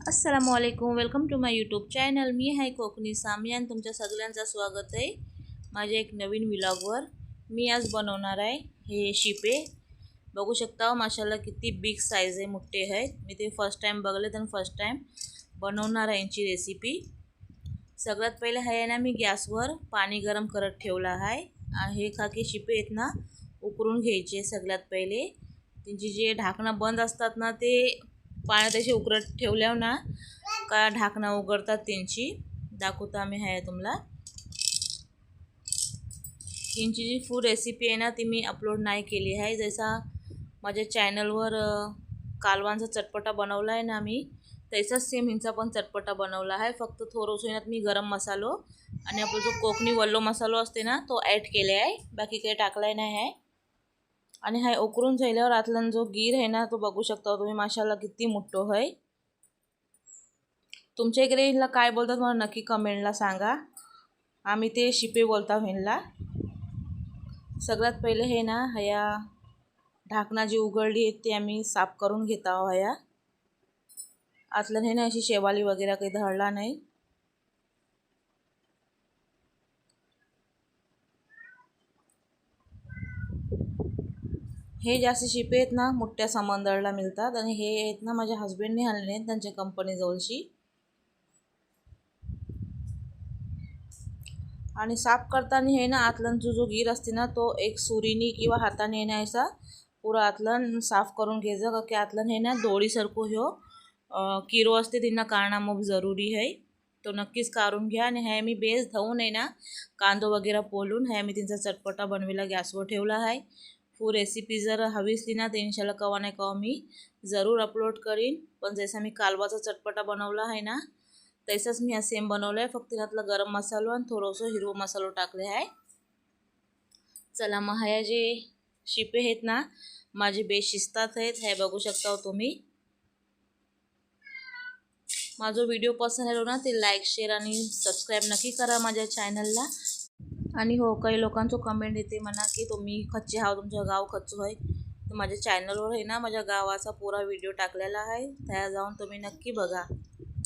अस्सलामुअलैकुम, welcome to my YouTube channel. मी आहे कोकणी सामी आणि तुमच्या सगळ्यांचं स्वागत आहे माझ्या एक नवीन व्लॉगवर। मी आज बनवणार आहे हे शिपे। बघू शकता माशाल्लाह किती बिग साइज आहे, मोठे आहेत। मी ते फर्स्ट टाइम बघले तर फर्स्ट टाइम बनवणार आहे यांची रेसिपी। सगळ्यात पहिले आहे ना, मी गॅसवर पाणी गरम करत ठेवला आहे। हे खाके शिपे आहेत ना, उकळून घ्यायचे। सगळ्यात पहिले त्यांची जे ढाकणं बंद असतात ना, ते पाण्यात असे उकळत ठेवल्यावर ना का ढाकणं उघडतात त्यांची। दाखवतो आम्ही आहे तुम्हाला। त्यांची जी फूड रेसिपी आहे ना, ती मी अपलोड नाही केली आहे। जसा माझ्या चॅनलवर कालवांचा चटपटा बनवला आहे ना मी, तसाच सेम हिंचा पण चटपटा बनवला आहे। फक्त थोडंसं यात मी गरम मसालो आणि आपला जो कोकणी वल्लो मसालो असते ना, तो ॲड केले आहे। बाकी काही टाकलाय नाही आहे। आणि हा उकळून झाल्यावर आतला जो गीर आहे ना, तो बघू शकता तुम्ही माशाल्लाह किती मोठं आहे। तुमच्या इकडे ह्याला काय बोलतात मला नक्की कमेंटला सांगा। आम्ही ते शिपे बोलतो ह्याला। सगळ्यात पहिले हे ना, ह्या ढाकणा जी उघडली आहे ती आम्ही साफ करून घेत आहोत। ह्या आतलं हे ना अशी शेवाली वगैरे काही धरला नाही। हे जास्त शिपे आहेत ना, मोठ्या समंदरला मिळतात आणि हे आहेत ना माझ्या हस्बंडने आणले आहेत त्यांच्या कंपनी जवळची। आणि साफ करताना हे ना आतलन जो गीर असते ना, तो एक सुरीनी किंवा हाताने ना असा पुरा आतलन साफ करून घ्यायचं। का की आतलन हे ना दोडीसारखं ह्यो किरो असते त्यांना काढणं मग जरुरी आहे। तो नक्कीच काढून घ्या। आणि हे मी बेस धुवून आहे ना, कांदो वगैरे पोलून हे मी त्यांचा चटपटा बनवायला गॅसवर ठेवला आहे। फूड रेसिपी जर हवी असली ना, तर इंशाल्लाह कवा नाही कवा मी जरूर अपलोड करीन। पण जसा मी कालवाचा चटपटा बनवला आहे ना, तसंच मी सेम बनवलं आहे। फक्त त्यातला गरम मसालो आणि थोडंसं हिरवा मसालो टाकले आहे। चला मग ह्या जे शिपे आहेत ना, माझे बेस शिजतात आहेत। हे बघू शकता तुम्ही। माझा व्हिडिओ पसंत आलो ना, ते लाईक शेअर आणि सबस्क्राईब नक्की करा माझ्या चॅनलला। आणि हो, काही लोकांचं कमेंट येते म्हणा की तुम्ही खच्चे आहात, तुमचं गाव खच्चो आहे। तर माझ्या चॅनलवर आहे ना, माझ्या गावाचा पुरा व्हिडिओ टाकलेला आहे, त्या जाऊन तुम्ही नक्की बघा।